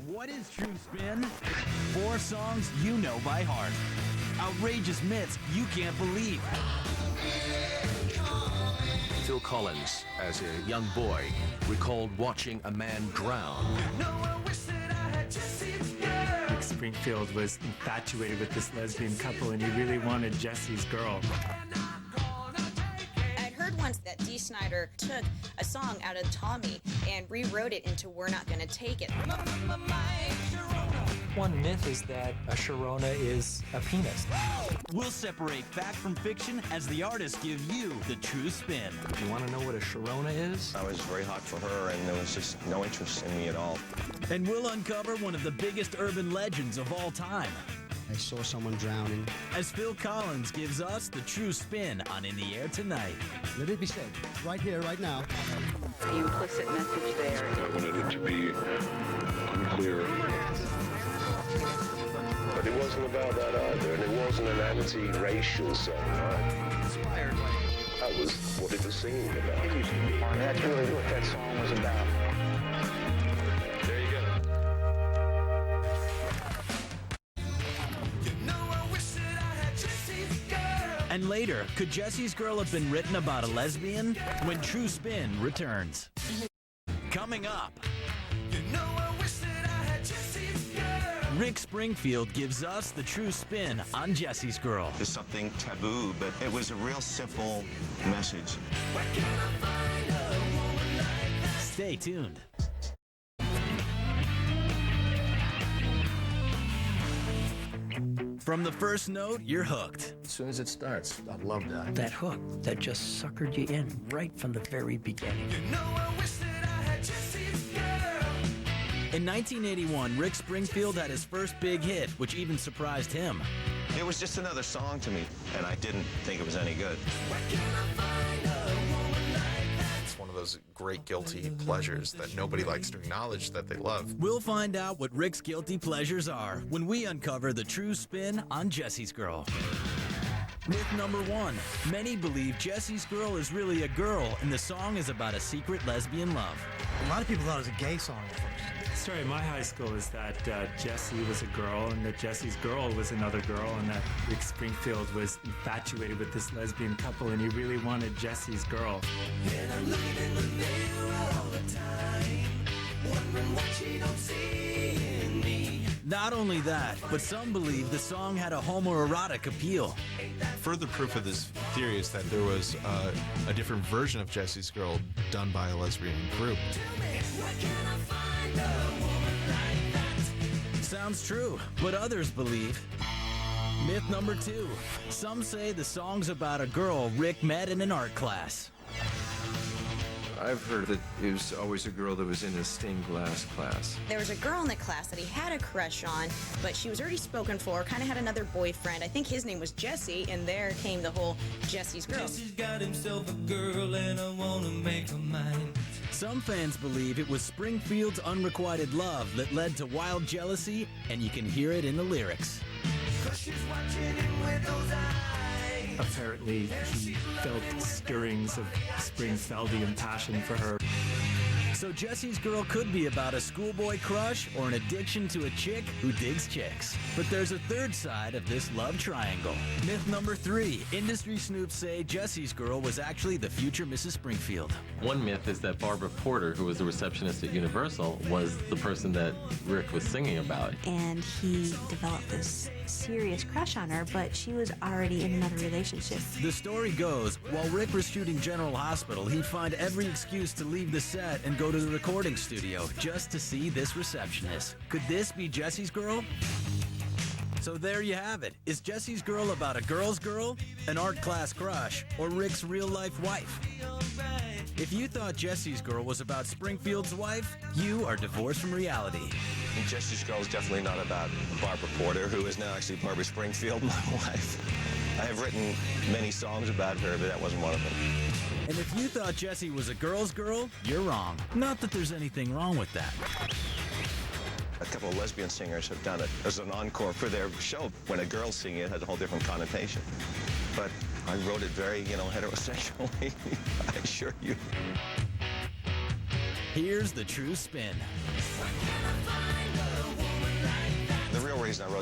What is True Spin? 4 songs you know by heart. Outrageous myths you can't believe. Phil Collins, as a young boy, recalled watching a man drown. Rick Springfield was infatuated with this lesbian couple, and he really wanted Jesse's girl. I'd heard once that Dee Snider took a song out of Tommy and rewrote it into We're Not Gonna Take It. One myth is that a Sharona is a penis. We'll separate fact from fiction as the artists give you the true spin. You want to know what a Sharona is? I was very hot for her, and there was just no interest in me at all. And we'll uncover one of the biggest urban legends of all time. I saw someone drowning. As Phil Collins gives us the true spin on In the Air Tonight. Let it be said, right here, right now. The implicit message there. I wanted it to be unclear. But it wasn't about that either, and it wasn't an anti-racial song. Inspired by That was what it was singing about. And that's really what that song was about. There you go. And later, could Jesse's Girl have been written about a lesbian? When True Spin returns. Coming up. Rick Springfield gives us the true spin on Jesse's Girl. There's something taboo, but it was a real simple message. Stay tuned. From the first note, you're hooked. As soon as it starts, I love that. That hook that just suckered you in right from the very beginning. In 1981, Rick Springfield had his first big hit, which even surprised him. It was just another song to me, and I didn't think it was any good. It's one of those great guilty pleasures that nobody likes to acknowledge that they love. We'll find out what Rick's guilty pleasures are when we uncover the true spin on Jesse's Girl. Myth number 1. Many believe Jesse's Girl is really a girl, and the song is about a secret lesbian love. A lot of people thought it was a gay song at first. The story in my high school is that Jesse was a girl, and that Jesse's girl was another girl, and that Rick Springfield was infatuated with this lesbian couple, and he really wanted Jesse's girl. And I'm looking in the mirror all the time, wondering what she don't see in me. Not only that, but some believe the song had a homoerotic appeal. Further proof of this theory is that there was a different version of Jesse's Girl done by a lesbian group. Sounds true, but others believe. Myth number 2. Some say the song's about a girl Rick met in an art class. I've heard that it was always a girl that was in a stained glass class. There was a girl in the class that he had a crush on, but she was already spoken for, kind of had another boyfriend. I think his name was Jesse, and there came the whole Jesse's Girl. Jesse's got himself a girl, and I want to make her mine. Some fans believe it was Springfield's unrequited love that led to wild jealousy, and you can hear it in the lyrics. 'Cause she's watching him with those eyes. Apparently, he felt stirrings of Springfieldian passion for her. So Jesse's Girl could be about a schoolboy crush or an addiction to a chick who digs chicks. But there's a third side of this love triangle. Myth number 3. Industry snoops say Jesse's Girl was actually the future Mrs. Springfield. One myth is that Barbara Porter, who was the receptionist at Universal, was the person that Rick was singing about. And he developed this serious crush on her, but she was already in another relationship. The story goes, while Rick was shooting General Hospital, he'd find every excuse to leave the set and go to the recording studio just to see this receptionist. Could this be Jesse's Girl? So there you have it. Is Jesse's Girl about a girl's girl, an art class crush, or Rick's real-life wife? If you thought Jesse's Girl was about Springfield's wife, you are divorced from reality. And Jesse's Girl is definitely not about Barbara Porter, who is now actually Barbara Springfield, my wife. I have written many songs about her, but that wasn't one of them. And if you thought Jessie was a girl's girl, you're wrong. Not that there's anything wrong with that. A couple of lesbian singers have done it as an encore for their show. When a girl's singing it, has a whole different connotation. But I wrote it very, heterosexually, I assure you. Here's the true spin.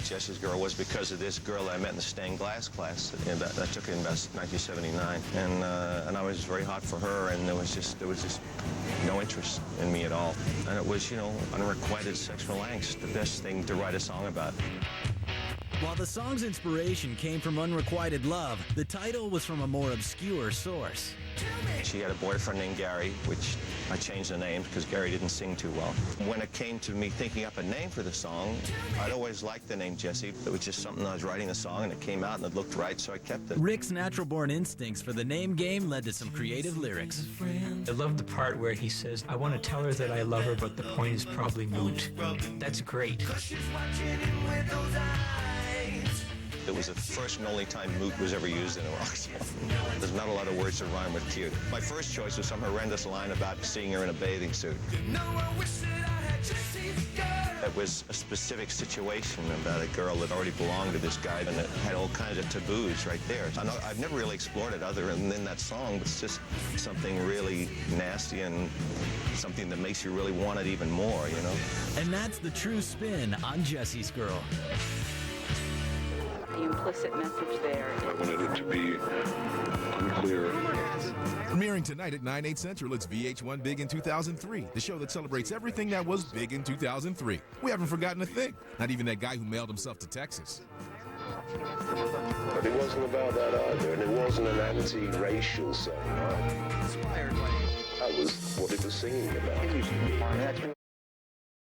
wrote Jesse's Girl was because of this girl that I met in the stained glass class. And that took in about 1979. And I was very hot for her, and there was just no interest in me at all. And it was, unrequited sexual angst, the best thing to write a song about. While the song's inspiration came from unrequited love, the title was from a more obscure source. She had a boyfriend named Gary, which I changed the name because Gary didn't sing too well. When it came to me thinking up a name for the song, I'd always liked the name Jesse. It was just something I was writing the song, and it came out and it looked right, so I kept it. Rick's natural-born instincts for the name game led to some creative lyrics. I love the part where he says, I want to tell her that I love her, but the point is probably moot. That's great. It was the first and only time moot was ever used in a rock song. There's not a lot of words that rhyme with cute. My first choice was some horrendous line about seeing her in a bathing suit. It was a specific situation about a girl that already belonged to this guy, and it had all kinds of taboos right there. I've never really explored it other than in that song. It's just something really nasty and something that makes you really want it even more, And that's the true spin on Jesse's Girl. The implicit message there. I wanted it to be unclear. Premiering tonight at 9/8 Central, it's VH1 Big in 2003, the show that celebrates everything that was big in 2003. We haven't forgotten a thing, not even that guy who mailed himself to Texas. But it wasn't about that either, and it wasn't an anti-racial song. That was what it was singing about.